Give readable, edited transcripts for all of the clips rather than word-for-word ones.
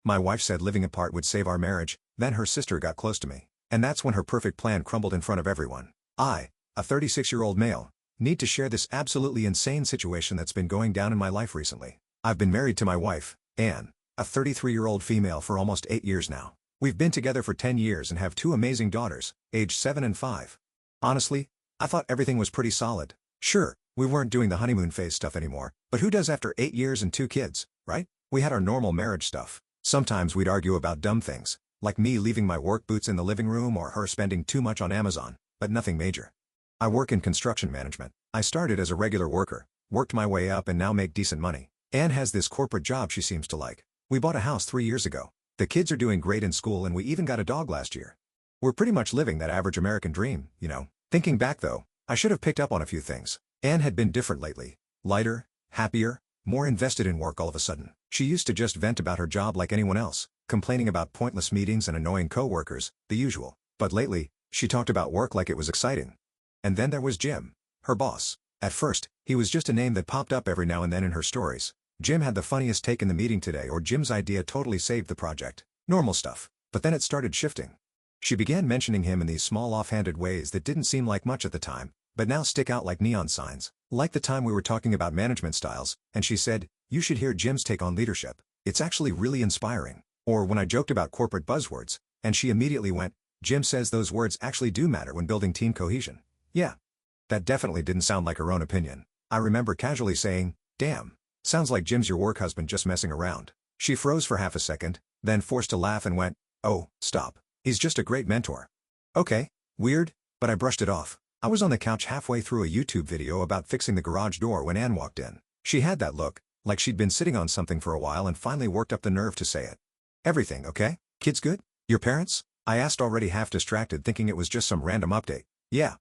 My wife said living apart would save our marriage, then her sister got close to me. And that's when her perfect plan crumbled in front of everyone. I, a 36-year-old male, need to share this absolutely insane situation that's been going down in my life recently. I've been married to my wife, Anne, a 33-year-old female for almost 8 years now. We've been together for 10 years and have 2 amazing daughters, aged 7 and 5. Honestly, I thought everything was pretty solid. Sure, we weren't doing the honeymoon phase stuff anymore, but who does after 8 years and 2 kids, right? We had our normal marriage stuff. Sometimes we'd argue about dumb things, like me leaving my work boots in the living room or her spending too much on Amazon, but nothing major. I work in construction management. I started as a regular worker, worked my way up and now make decent money. Anne has this corporate job she seems to like. We bought a house 3 years ago. The kids are doing great in school and we even got a dog last year. We're pretty much living that average American dream, you know. Thinking back though, I should have picked up on a few things. Anne had been different lately. Lighter, happier, more invested in work all of a sudden. She used to just vent about her job like anyone else, complaining about pointless meetings and annoying coworkers, the usual. But lately, she talked about work like it was exciting. And then there was Jim, her boss. At first, he was just a name that popped up every now and then in her stories. Jim had the funniest take in the meeting today, or Jim's idea totally saved the project. Normal stuff. But then it started shifting. She began mentioning him in these small offhanded ways that didn't seem like much at the time, but now stick out like neon signs. Like the time we were talking about management styles, and she said, "You should hear Jim's take on leadership. It's actually really inspiring." Or when I joked about corporate buzzwords, and she immediately went, "Jim says those words actually do matter when building team cohesion." Yeah. That definitely didn't sound like her own opinion. I remember casually saying, "Damn. Sounds like Jim's your work husband just messing around." She froze for half a second, then forced a laugh and went, "Oh, stop. He's just a great mentor." Okay, weird, but I brushed it off. I was on the couch halfway through a YouTube video about fixing the garage door when Anne walked in. She had that look, like she'd been sitting on something for a while and finally worked up the nerve to say it. "Everything okay? Kids good? Your parents?" I asked, already half distracted, thinking it was just some random update. Yeah,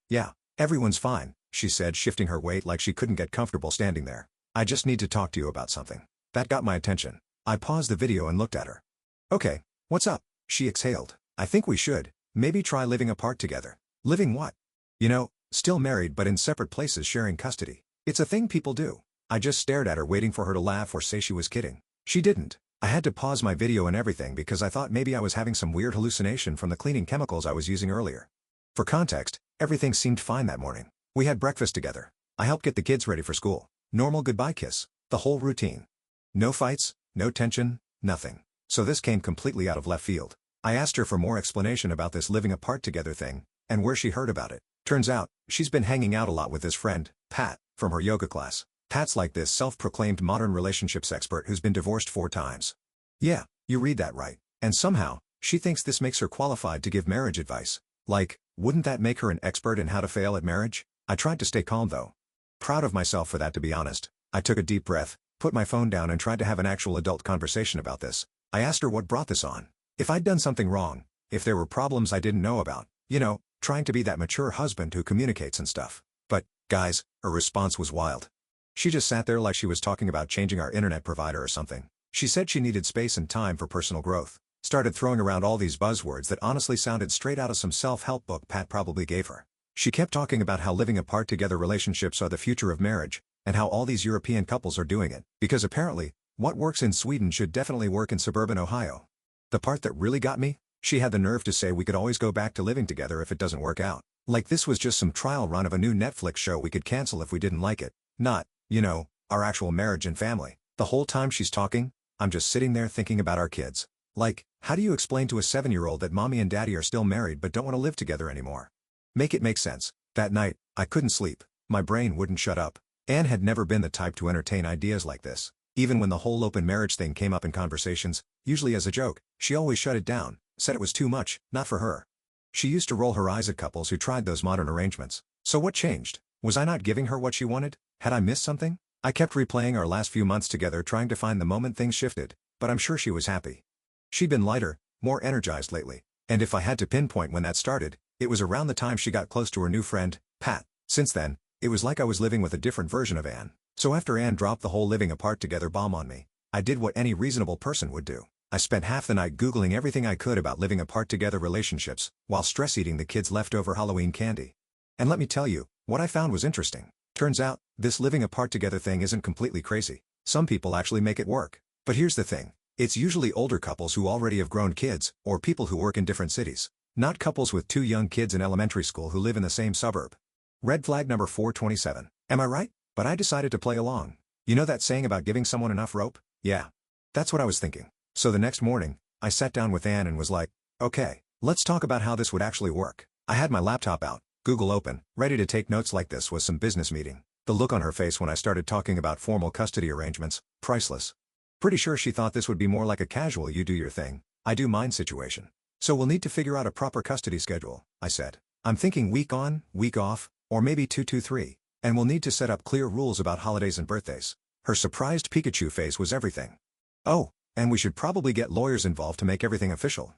everyone's fine," she said, shifting her weight like she couldn't get comfortable standing there. "I just need to talk to you about something." That got my attention. I paused the video and looked at her. "Okay, what's up?" she exhaled. "I think we should, maybe try living apart together." "Living what?" "You know, still married but in separate places sharing custody. It's a thing people do." I just stared at her, waiting for her to laugh or say she was kidding. She didn't. I had to pause my video and everything because I thought maybe I was having some weird hallucination from the cleaning chemicals I was using earlier. For context, everything seemed fine that morning. We had breakfast together. I helped get the kids ready for school. Normal goodbye kiss. The whole routine. No fights, no tension, nothing. So this came completely out of left field. I asked her for more explanation about this living apart together thing, and where she heard about it. Turns out, she's been hanging out a lot with this friend, Pat, from her yoga class. Pat's like this self-proclaimed modern relationships expert who's been divorced 4 times. Yeah, you read that right. And somehow, she thinks this makes her qualified to give marriage advice. Like, wouldn't that make her an expert in how to fail at marriage? I tried to stay calm though. Proud of myself for that, to be honest. I took a deep breath, put my phone down and tried to have an actual adult conversation about this. I asked her what brought this on. If I'd done something wrong, if there were problems I didn't know about, you know, trying to be that mature husband who communicates and stuff. But, guys, her response was wild. She just sat there like she was talking about changing our internet provider or something. She said she needed space and time for personal growth. Started throwing around all these buzzwords that honestly sounded straight out of some self-help book Pat probably gave her. She kept talking about how living apart together relationships are the future of marriage, and how all these European couples are doing it, because apparently, what works in Sweden should definitely work in suburban Ohio. The part that really got me? She had the nerve to say we could always go back to living together if it doesn't work out. Like this was just some trial run of a new Netflix show we could cancel if we didn't like it. Not, you know, our actual marriage and family. The whole time she's talking, I'm just sitting there thinking about our kids. Like, how do you explain to a 7-year-old that mommy and daddy are still married but don't want to live together anymore? Make it make sense. That night, I couldn't sleep. My brain wouldn't shut up. Anne had never been the type to entertain ideas like this. Even when the whole open marriage thing came up in conversations, usually as a joke, she always shut it down, said it was too much, not for her. She used to roll her eyes at couples who tried those modern arrangements. So what changed? Was I not giving her what she wanted? Had I missed something? I kept replaying our last few months together, trying to find the moment things shifted, but I'm sure she was happy. She'd been lighter, more energized lately, and if I had to pinpoint when that started, it was around the time she got close to her new friend, Pat. Since then, it was like I was living with a different version of Anne. So after Anne dropped the whole living apart together bomb on me, I did what any reasonable person would do. I spent half the night Googling everything I could about living apart together relationships, while stress-eating the kids' leftover Halloween candy. And let me tell you, what I found was interesting. Turns out, this living apart together thing isn't completely crazy. Some people actually make it work. But here's the thing. It's usually older couples who already have grown kids, or people who work in different cities. Not couples with 2 young kids in elementary school who live in the same suburb. Red flag number 427. Am I right? But I decided to play along. You know that saying about giving someone enough rope? Yeah. That's what I was thinking. So the next morning, I sat down with Anne and was like, okay, let's talk about how this would actually work. I had my laptop out, Google open, ready to take notes like this was some business meeting. The look on her face when I started talking about formal custody arrangements, priceless. Pretty sure she thought this would be more like a casual you do your thing, I do mine situation. So we'll need to figure out a proper custody schedule, I said. I'm thinking week on, week off, or maybe 2-2-3, and we'll need to set up clear rules about holidays and birthdays. Her surprised Pikachu face was everything. Oh, and we should probably get lawyers involved to make everything official,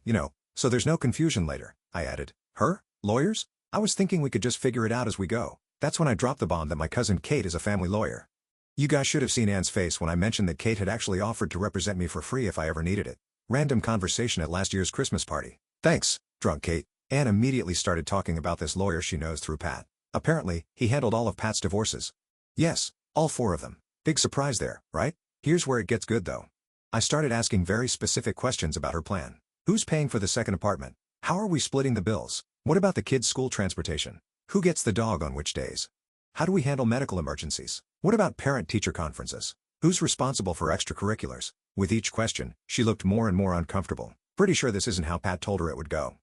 so there's no confusion later, I added. Her? Lawyers? I was thinking we could just figure it out as we go. That's when I dropped the bomb that my cousin Kate is a family lawyer. You guys should have seen Anne's face when I mentioned that Kate had actually offered to represent me for free if I ever needed it. Random conversation at last year's Christmas party. Thanks, drunk Kate. Anne immediately started talking about this lawyer she knows through Pat. Apparently, he handled all of Pat's divorces. Yes, all 4 of them. Big surprise there, right? Here's where it gets good though. I started asking very specific questions about her plan. Who's paying for the second apartment? How are we splitting the bills? What about the kids' school transportation? Who gets the dog on which days? How do we handle medical emergencies? What about parent-teacher conferences? Who's responsible for extracurriculars? With each question, she looked more and more uncomfortable. Pretty sure this isn't how Pat told her it would go.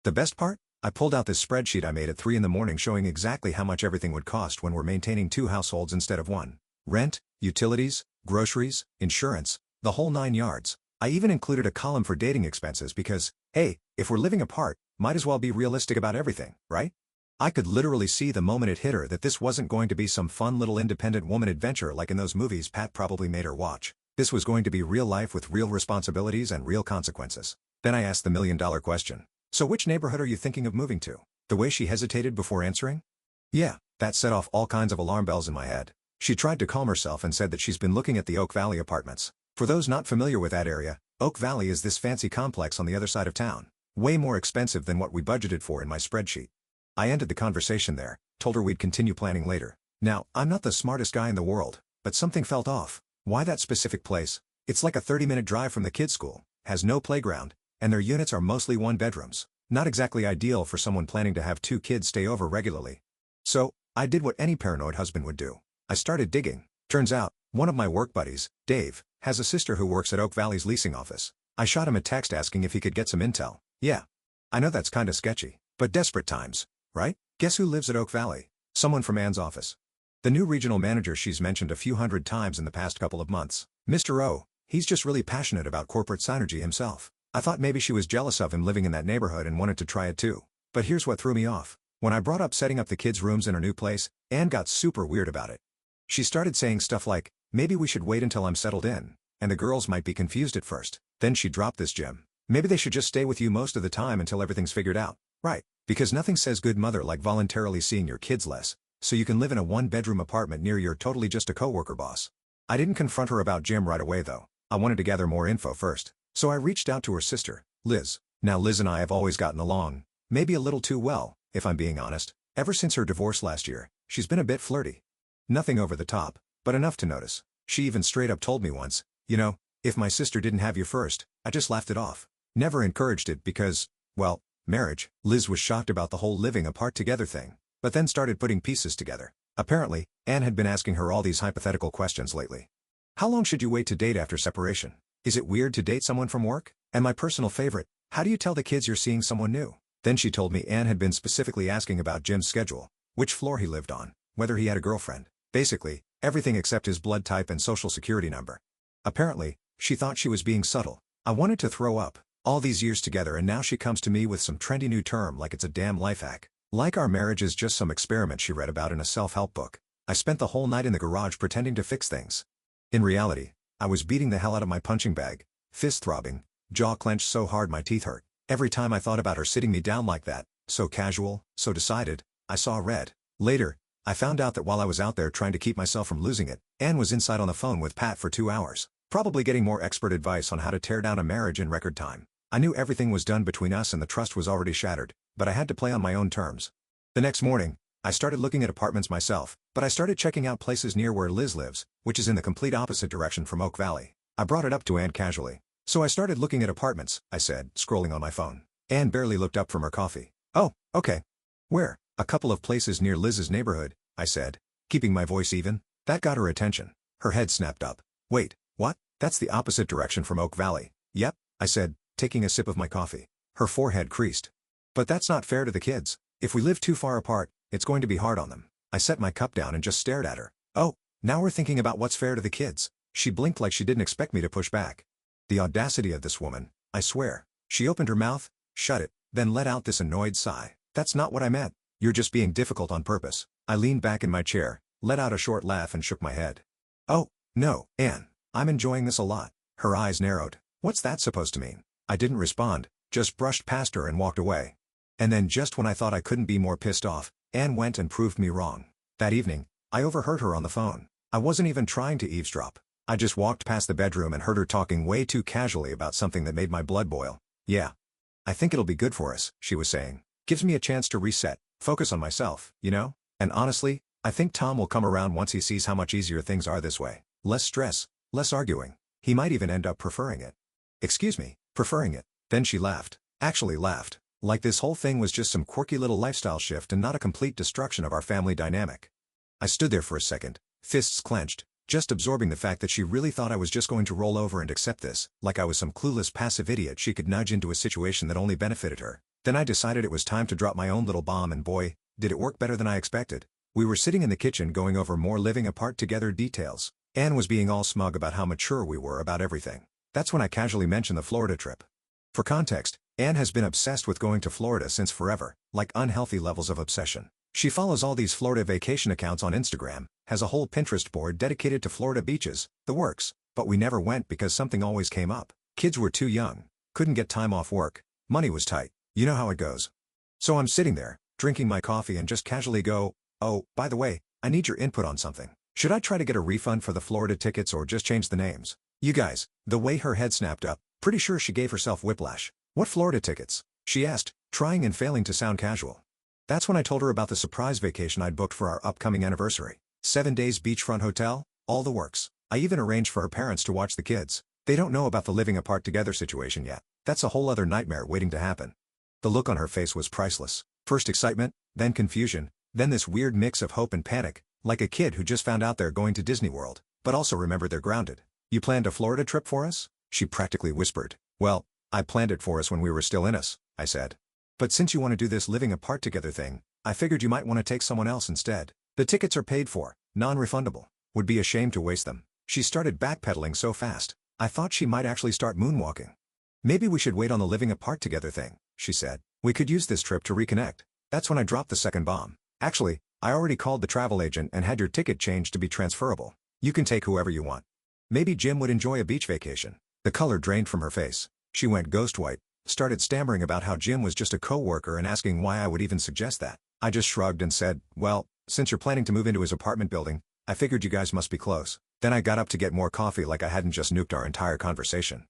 The best part? I pulled out this spreadsheet I made at 3 in the morning showing exactly how much everything would cost when we're maintaining 2 households instead of 1. Rent, utilities, groceries, insurance, the whole 9 yards. I even included a column for dating expenses because, hey, if we're living apart, might as well be realistic about everything, right? I could literally see the moment it hit her that this wasn't going to be some fun little independent woman adventure like in those movies Pat probably made her watch. This was going to be real life with real responsibilities and real consequences. Then I asked the million-dollar question. So which neighborhood are you thinking of moving to? The way she hesitated before answering? Yeah, that set off all kinds of alarm bells in my head. She tried to calm herself and said that she's been looking at the Oak Valley apartments. For those not familiar with that area, Oak Valley is this fancy complex on the other side of town. Way more expensive than what we budgeted for in my spreadsheet. I ended the conversation there, told her we'd continue planning later. Now, I'm not the smartest guy in the world, but something felt off. Why that specific place? It's like a 30-minute drive from the kids' school, has no playground, and their units are mostly 1-bedrooms. Not exactly ideal for someone planning to have 2 kids stay over regularly. So, I did what any paranoid husband would do. I started digging. Turns out, one of my work buddies, Dave, has a sister who works at Oak Valley's leasing office. I shot him a text asking if he could get some intel. Yeah. I know that's kinda sketchy, but desperate times, right? Guess who lives at Oak Valley? Someone from Anne's office. The new regional manager she's mentioned a few hundred times in the past couple of months. Mr. O, he's just really passionate about corporate synergy himself. I thought maybe she was jealous of him living in that neighborhood and wanted to try it too. But here's what threw me off. When I brought up setting up the kids' rooms in her new place, Anne got super weird about it. She started saying stuff like, maybe we should wait until I'm settled in, and the girls might be confused at first. Then she dropped this gem. Maybe they should just stay with you most of the time until everything's figured out. Right. Because nothing says good mother like voluntarily seeing your kids less, so you can live in a 1-bedroom apartment near your totally just a coworker boss. I didn't confront her about Jim right away though. I wanted to gather more info first. So I reached out to her sister, Liz. Now Liz and I have always gotten along, maybe a little too well, if I'm being honest. Ever since her divorce last year, she's been a bit flirty. Nothing over the top, but enough to notice. She even straight up told me once, if my sister didn't have you first, I just laughed it off. Never encouraged it because, well, marriage. Liz was shocked about the whole living apart together thing, but then started putting pieces together. Apparently, Anne had been asking her all these hypothetical questions lately. How long should you wait to date after separation? Is it weird to date someone from work? And my personal favorite, how do you tell the kids you're seeing someone new? Then she told me Anne had been specifically asking about Jim's schedule, which floor he lived on, whether he had a girlfriend. Basically, everything except his blood type and social security number. Apparently, she thought she was being subtle. I wanted to throw up. All these years together and now she comes to me with some trendy new term like it's a damn life hack. Like our marriage is just some experiment she read about in a self-help book. I spent the whole night in the garage pretending to fix things. In reality, I was beating the hell out of my punching bag, fist throbbing, jaw clenched so hard my teeth hurt. Every time I thought about her sitting me down like that, so casual, so decided, I saw red. Later, I found out that while I was out there trying to keep myself from losing it, Anne was inside on the phone with Pat for 2 hours, probably getting more expert advice on how to tear down a marriage in record time. I knew everything was done between us and the trust was already shattered, but I had to play on my own terms. The next morning, I started looking at apartments myself, but I started checking out places near where Liz lives, which is in the complete opposite direction from Oak Valley. I brought it up to Anne casually. So I started looking at apartments, I said, scrolling on my phone. Anne barely looked up from her coffee. Oh, okay. Where? A couple of places near Liz's neighborhood, I said, keeping my voice even. That got her attention. Her head snapped up. Wait, what? That's the opposite direction from Oak Valley. Yep, I said, taking a sip of my coffee. Her forehead creased. But that's not fair to the kids. If we live too far apart, it's going to be hard on them. I set my cup down and just stared at her. Oh, now we're thinking about what's fair to the kids. She blinked like she didn't expect me to push back. The audacity of this woman, I swear. She opened her mouth, shut it, then let out this annoyed sigh. That's not what I meant. You're just being difficult on purpose. I leaned back in my chair, let out a short laugh and shook my head. Oh, no, Anne. I'm enjoying this a lot. Her eyes narrowed. What's that supposed to mean? I didn't respond, just brushed past her and walked away. And then just when I thought I couldn't be more pissed off, Anne went and proved me wrong. That evening, I overheard her on the phone. I wasn't even trying to eavesdrop. I just walked past the bedroom and heard her talking way too casually about something that made my blood boil. Yeah. I think it'll be good for us, she was saying. Gives me a chance to reset, focus on myself, you know? And honestly, I think Tom will come around once he sees how much easier things are this way. Less stress, less arguing. He might even end up preferring it. Excuse me, preferring it. Then she laughed. Actually laughed. Like this whole thing was just some quirky little lifestyle shift and not a complete destruction of our family dynamic. I stood there for a second, fists clenched, just absorbing the fact that she really thought I was just going to roll over and accept this, like I was some clueless passive idiot she could nudge into a situation that only benefited her. Then I decided it was time to drop my own little bomb and boy, did it work better than I expected. We were sitting in the kitchen going over more living apart together details. Anne was being all smug about how mature we were about everything. That's when I casually mentioned the Florida trip. For context, Anne has been obsessed with going to Florida since forever, like unhealthy levels of obsession. She follows all these Florida vacation accounts on Instagram, has a whole Pinterest board dedicated to Florida beaches, the works, but we never went because something always came up. Kids were too young, couldn't get time off work, money was tight, you know how it goes. So I'm sitting there, drinking my coffee and just casually go, oh, by the way, I need your input on something. Should I try to get a refund for the Florida tickets or just change the names? You guys, the way her head snapped up, pretty sure she gave herself whiplash. What Florida tickets? She asked, trying and failing to sound casual. That's when I told her about the surprise vacation I'd booked for our upcoming anniversary. 7 days beachfront hotel, all the works. I even arranged for her parents to watch the kids. They don't know about the living apart together situation yet. That's a whole other nightmare waiting to happen. The look on her face was priceless. First excitement, then confusion, then this weird mix of hope and panic, like a kid who just found out they're going to Disney World, but also remembered they're grounded. You planned a Florida trip for us? She practically whispered. Well, I planned it for us when we were still in us, I said. But since you want to do this living apart together thing, I figured you might want to take someone else instead. The tickets are paid for, non-refundable. Would be a shame to waste them. She started backpedaling so fast, I thought she might actually start moonwalking. Maybe we should wait on the living apart together thing, she said. We could use this trip to reconnect. That's when I dropped the second bomb. Actually, I already called the travel agent and had your ticket changed to be transferable. You can take whoever you want. Maybe Jim would enjoy a beach vacation. The color drained from her face. She went ghost white, started stammering about how Jim was just a coworker and asking why I would even suggest that. I just shrugged and said, well, since you're planning to move into his apartment building, I figured you guys must be close. Then I got up to get more coffee like I hadn't just nuked our entire conversation.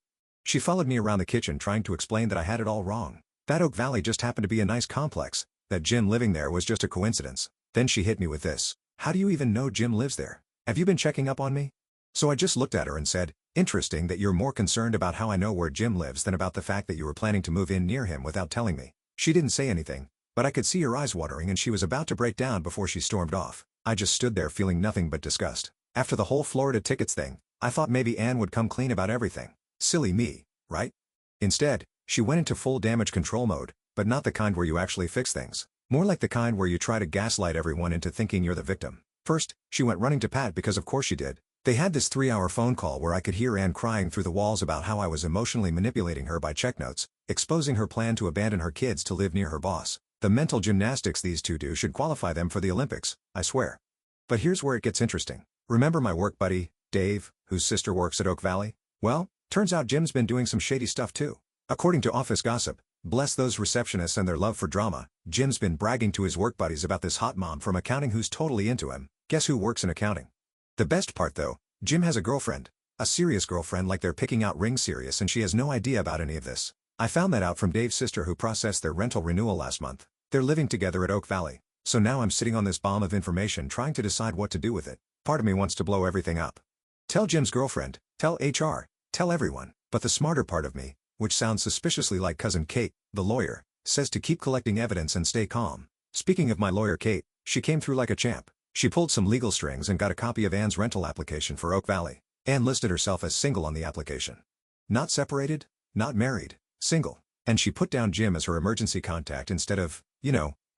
She followed me around the kitchen trying to explain that I had it all wrong. That Oak Valley just happened to be a nice complex, that Jim living there was just a coincidence. Then she hit me with this. How do you even know Jim lives there? Have you been checking up on me? So I just looked at her and said, interesting that you're more concerned about how I know where Jim lives than about the fact that you were planning to move in near him without telling me. She didn't say anything, but I could see her eyes watering and she was about to break down before she stormed off. I just stood there feeling nothing but disgust. After the whole Florida tickets thing, I thought maybe Anne would come clean about everything. Silly me, right? Instead, she went into full damage control mode, but not the kind where you actually fix things. More like the kind where you try to gaslight everyone into thinking you're the victim. First, she went running to Pat because of course she did. They had this 3-hour phone call where I could hear Anne crying through the walls about how I was emotionally manipulating her by check notes, exposing her plan to abandon her kids to live near her boss. The mental gymnastics these two do should qualify them for the Olympics, I swear. But here's where it gets interesting. Remember my work buddy, Dave, whose sister works at Oak Valley? Well, turns out Jim's been doing some shady stuff too. According to office gossip, bless those receptionists and their love for drama, Jim's been bragging to his work buddies about this hot mom from accounting who's totally into him. Guess who works in accounting? The best part though, Jim has a girlfriend. A serious girlfriend like they're picking out ring serious and she has no idea about any of this. I found that out from Dave's sister who processed their rental renewal last month. They're living together at Oak Valley. So now I'm sitting on this bomb of information trying to decide what to do with it. Part of me wants to blow everything up. Tell Jim's girlfriend, tell HR, tell everyone. But the smarter part of me, which sounds suspiciously like Cousin Kate, the lawyer, says to keep collecting evidence and stay calm. Speaking of my lawyer Kate, she came through like a champ. She pulled some legal strings and got a copy of Anne's rental application for Oak Valley. Anne listed herself as single on the application. Not separated, not married, single. And she put down Jim as her emergency contact instead of,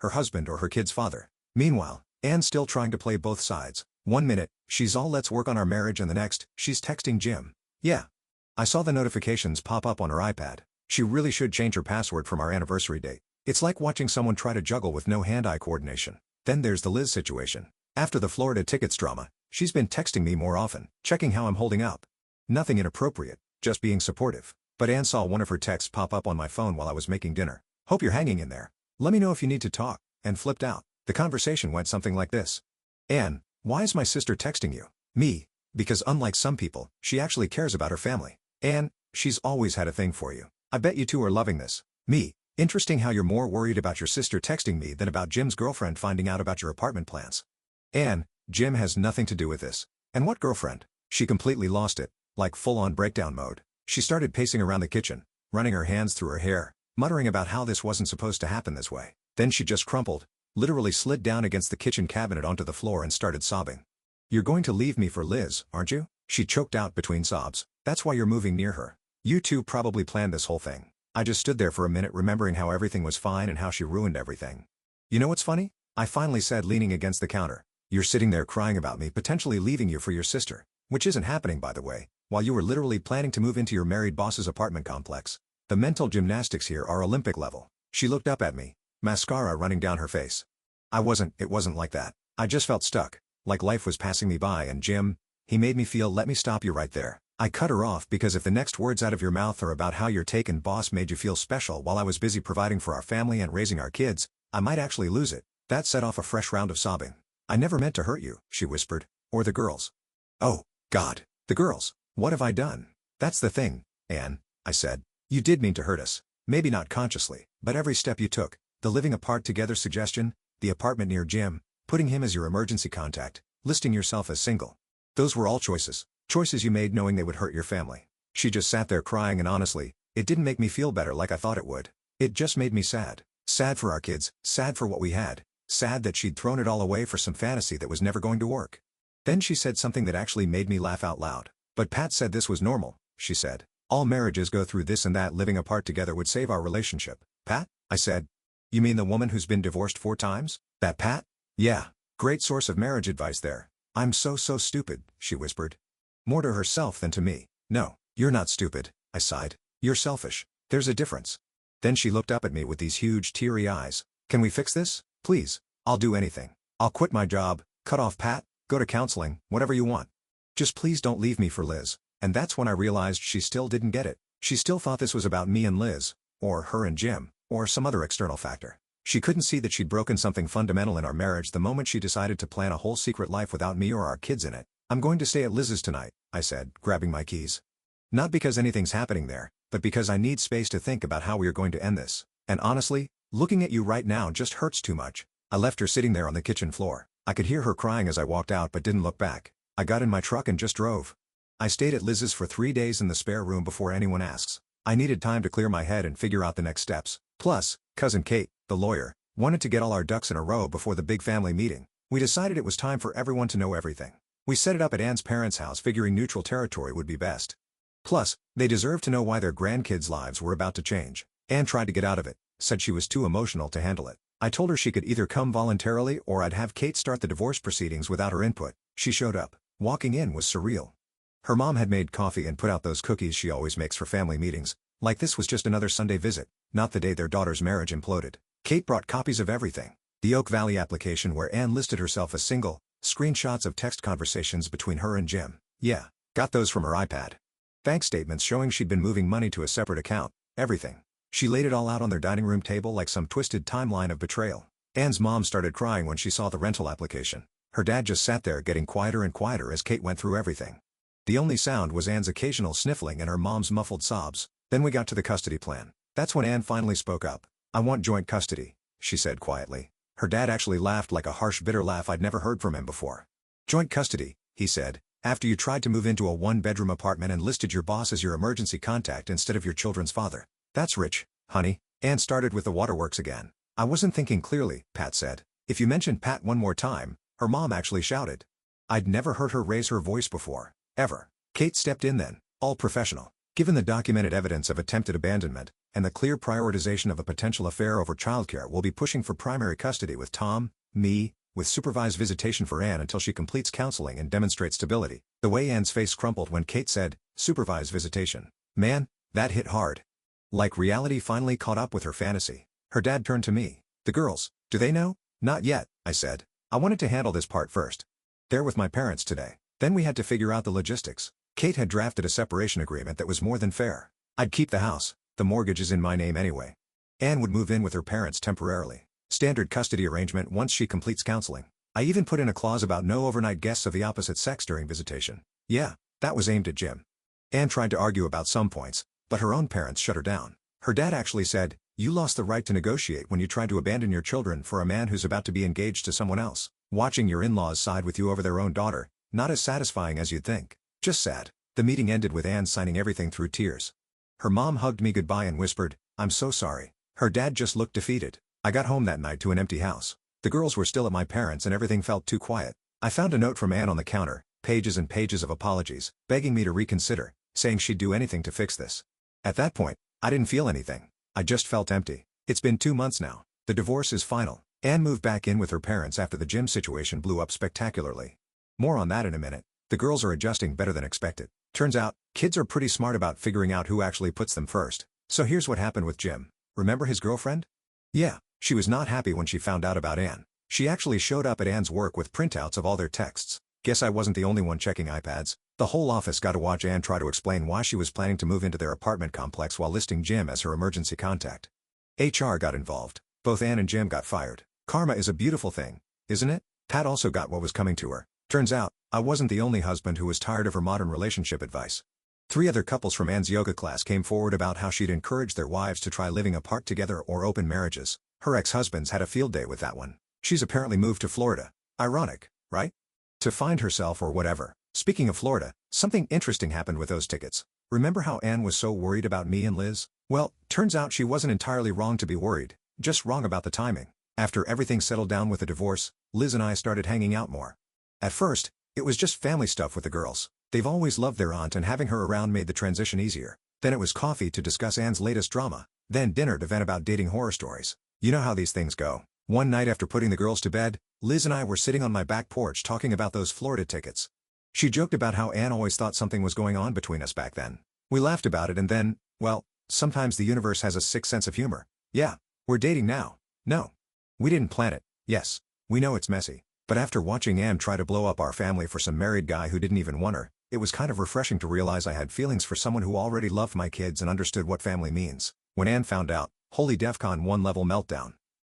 her husband or her kid's father. Meanwhile, Anne's still trying to play both sides. One minute, she's all let's work on our marriage, and the next, she's texting Jim. Yeah. I saw the notifications pop up on her iPad. She really should change her password from our anniversary date. It's like watching someone try to juggle with no hand-eye coordination. Then there's the Liz situation. After the Florida tickets drama, she's been texting me more often, checking how I'm holding up. Nothing inappropriate, just being supportive. But Anne saw one of her texts pop up on my phone while I was making dinner. Hope you're hanging in there. Let me know if you need to talk, and flipped out. The conversation went something like this. Anne, why is my sister texting you? Me, because unlike some people, she actually cares about her family. Anne, she's always had a thing for you. I bet you two are loving this. Me, interesting how you're more worried about your sister texting me than about Jim's girlfriend finding out about your apartment plans. Anne, Jim has nothing to do with this. And what girlfriend? She completely lost it, like full-on breakdown mode. She started pacing around the kitchen, running her hands through her hair, muttering about how this wasn't supposed to happen this way. Then she just crumpled, literally slid down against the kitchen cabinet onto the floor and started sobbing. You're going to leave me for Liz, aren't you? She choked out between sobs. That's why you're moving near her. You two probably planned this whole thing. I just stood there for a minute remembering how everything was fine and how she ruined everything. You know what's funny? I finally said, leaning against the counter. You're sitting there crying about me potentially leaving you for your sister. Which isn't happening, by the way, while you were literally planning to move into your married boss's apartment complex. The mental gymnastics here are Olympic level. She looked up at me, mascara running down her face. It wasn't like that. I just felt stuck, like life was passing me by, and Jim, he made me feel. Let me stop you right there. I cut her off because if the next words out of your mouth are about how your taken boss made you feel special while I was busy providing for our family and raising our kids, I might actually lose it. That set off a fresh round of sobbing. I never meant to hurt you, she whispered. Or the girls. Oh, God, the girls. What have I done? That's the thing, Anne, I said. You did mean to hurt us. Maybe not consciously, but every step you took, the living apart together suggestion, the apartment near Jim, putting him as your emergency contact, listing yourself as single. Those were all choices. Choices you made knowing they would hurt your family. She just sat there crying, and honestly, it didn't make me feel better like I thought it would. It just made me sad. Sad for our kids, sad for what we had, sad that she'd thrown it all away for some fantasy that was never going to work. Then she said something that actually made me laugh out loud. But Pat said this was normal, she said. All marriages go through this and that. Living apart together would save our relationship. Pat? I said. You mean the woman who's been divorced 4 times? That Pat? Yeah. Great source of marriage advice there. I'm so stupid, she whispered. More to herself than to me. No, you're not stupid, I sighed. You're selfish. There's a difference. Then she looked up at me with these huge teary eyes. Can we fix this? Please. I'll do anything. I'll quit my job, cut off Pat, go to counseling, whatever you want. Just please don't leave me for Liz. And that's when I realized she still didn't get it. She still thought this was about me and Liz, or her and Jim, or some other external factor. She couldn't see that she'd broken something fundamental in our marriage the moment she decided to plan a whole secret life without me or our kids in it. I'm going to stay at Liz's tonight, I said, grabbing my keys. Not because anything's happening there, but because I need space to think about how we are going to end this. And honestly, looking at you right now just hurts too much. I left her sitting there on the kitchen floor. I could hear her crying as I walked out but didn't look back. I got in my truck and just drove. I stayed at Liz's for 3 days in the spare room before anyone asks. I needed time to clear my head and figure out the next steps. Plus, Cousin Kate, the lawyer, wanted to get all our ducks in a row before the big family meeting. We decided it was time for everyone to know everything. We set it up at Anne's parents' house, figuring neutral territory would be best. Plus, they deserved to know why their grandkids' lives were about to change. Anne tried to get out of it, said she was too emotional to handle it. I told her she could either come voluntarily or I'd have Kate start the divorce proceedings without her input. She showed up. Walking in was surreal. Her mom had made coffee and put out those cookies she always makes for family meetings, like this was just another Sunday visit, not the day their daughter's marriage imploded. Kate brought copies of everything. The Oak Valley application where Anne listed herself as single, screenshots of text conversations between her and Jim. Yeah, got those from her iPad. Bank statements showing she'd been moving money to a separate account, everything. She laid it all out on their dining room table like some twisted timeline of betrayal. Anne's mom started crying when she saw the rental application. Her dad just sat there getting quieter and quieter as Kate went through everything. The only sound was Anne's occasional sniffling and her mom's muffled sobs. Then we got to the custody plan. That's when Anne finally spoke up. I want joint custody, she said quietly. Her dad actually laughed like a harsh bitter laugh I'd never heard from him before. Joint custody, he said, After you tried to move into a one-bedroom apartment and listed your boss as your emergency contact instead of your children's father. That's rich, honey. Anne started with the waterworks again. I wasn't thinking clearly, Pat said. If you mentioned Pat one more time, her mom actually shouted. I'd never heard her raise her voice before, ever. Kate stepped in then, all professional. Given the documented evidence of attempted abandonment, and the clear prioritization of a potential affair over childcare, we'll be pushing for primary custody with Tom, me, with supervised visitation for Anne until she completes counseling and demonstrates stability. The way Anne's face crumpled when Kate said, supervised visitation. Man, that hit hard. Like reality finally caught up with her fantasy. Her dad turned to me. The girls, do they know? Not yet, I said. I wanted to handle this part first. They're with my parents today. Then we had to figure out the logistics. Kate had drafted a separation agreement that was more than fair. I'd keep the house. The mortgage is in my name anyway. Anne would move in with her parents temporarily. Standard custody arrangement once she completes counseling. I even put in a clause about no overnight guests of the opposite sex during visitation. Yeah, that was aimed at Jim. Anne tried to argue about some points, but her own parents shut her down. Her dad actually said, you lost the right to negotiate when you tried to abandon your children for a man who's about to be engaged to someone else. Watching your in-laws side with you over their own daughter, not as satisfying as you'd think. Just sad. The meeting ended with Anne signing everything through tears. Her mom hugged me goodbye and whispered, I'm so sorry. Her dad just looked defeated. I got home that night to an empty house. The girls were still at my parents' and everything felt too quiet. I found a note from Anne on the counter, pages and pages of apologies, begging me to reconsider, saying she'd do anything to fix this. At that point, I didn't feel anything. I just felt empty. It's been 2 months now. The divorce is final. Anne moved back in with her parents after the gym situation blew up spectacularly. More on that in a minute. The girls are adjusting better than expected. Turns out, kids are pretty smart about figuring out who actually puts them first. So here's what happened with Jim. Remember his girlfriend? Yeah, she was not happy when she found out about Anne. She actually showed up at Anne's work with printouts of all their texts. Guess I wasn't the only one checking iPads. The whole office got to watch Anne try to explain why she was planning to move into their apartment complex while listing Jim as her emergency contact. HR got involved. Both Anne and Jim got fired. Karma is a beautiful thing, isn't it? Pat also got what was coming to her. Turns out, I wasn't the only husband who was tired of her modern relationship advice. 3 other couples from Anne's yoga class came forward about how she'd encouraged their wives to try living apart together or open marriages. Her ex-husbands had a field day with that one. She's apparently moved to Florida. Ironic, right? To find herself or whatever. Speaking of Florida, something interesting happened with those tickets. Remember how Anne was so worried about me and Liz? Well, turns out she wasn't entirely wrong to be worried, just wrong about the timing. After everything settled down with the divorce, Liz and I started hanging out more. At first, it was just family stuff with the girls. They've always loved their aunt and having her around made the transition easier. Then it was coffee to discuss Anne's latest drama. Then dinner to vent about dating horror stories. You know how these things go. One night after putting the girls to bed, Liz and I were sitting on my back porch talking about those Florida tickets. She joked about how Anne always thought something was going on between us back then. We laughed about it and then, well, sometimes the universe has a sick sense of humor. Yeah, we're dating now. No. We didn't plan it. Yes. We know it's messy. But after watching Anne try to blow up our family for some married guy who didn't even want her, it was kind of refreshing to realize I had feelings for someone who already loved my kids and understood what family means. When Anne found out, holy DEFCON 1 level meltdown.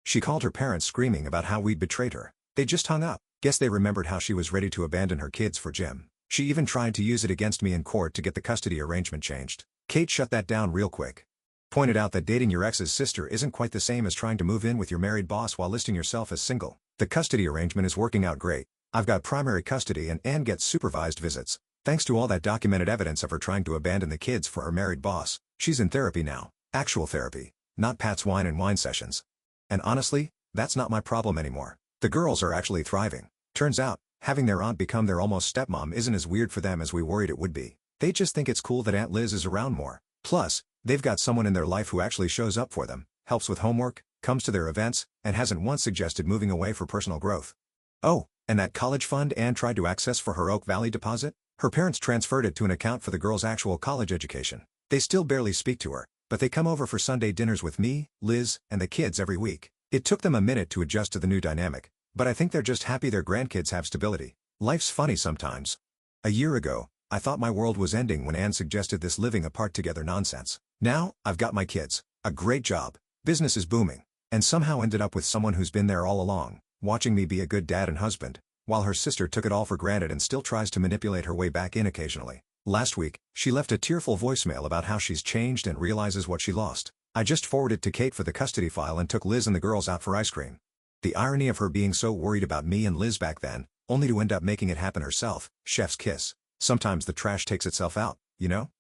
She called her parents screaming about how we'd betrayed her. They just hung up. Guess they remembered how she was ready to abandon her kids for Jim. She even tried to use it against me in court to get the custody arrangement changed. Kate shut that down real quick. Pointed out that dating your ex's sister isn't quite the same as trying to move in with your married boss while listing yourself as single. The custody arrangement is working out great. I've got primary custody and Anne gets supervised visits. Thanks to all that documented evidence of her trying to abandon the kids for her married boss, she's in therapy now. Actual therapy, not Pat's wine and wine sessions. And honestly, that's not my problem anymore. The girls are actually thriving. Turns out, having their aunt become their almost stepmom isn't as weird for them as we worried it would be. They just think it's cool that Aunt Liz is around more. Plus, they've got someone in their life who actually shows up for them, helps with homework, comes to their events, and hasn't once suggested moving away for personal growth. Oh, and that college fund Anne tried to access for her Oak Valley deposit? Her parents transferred it to an account for the girl's actual college education. They still barely speak to her, but they come over for Sunday dinners with me, Liz, and the kids every week. It took them a minute to adjust to the new dynamic, but I think they're just happy their grandkids have stability. Life's funny sometimes. A year ago, I thought my world was ending when Anne suggested this living apart together nonsense. Now, I've got my kids, a great job, business is booming, and somehow ended up with someone who's been there all along, watching me be a good dad and husband, while her sister took it all for granted and still tries to manipulate her way back in occasionally. Last week, she left a tearful voicemail about how she's changed and realizes what she lost. I just forwarded to Kate for the custody file and took Liz and the girls out for ice cream. The irony of her being so worried about me and Liz back then, only to end up making it happen herself. Chef's kiss. Sometimes the trash takes itself out, you know?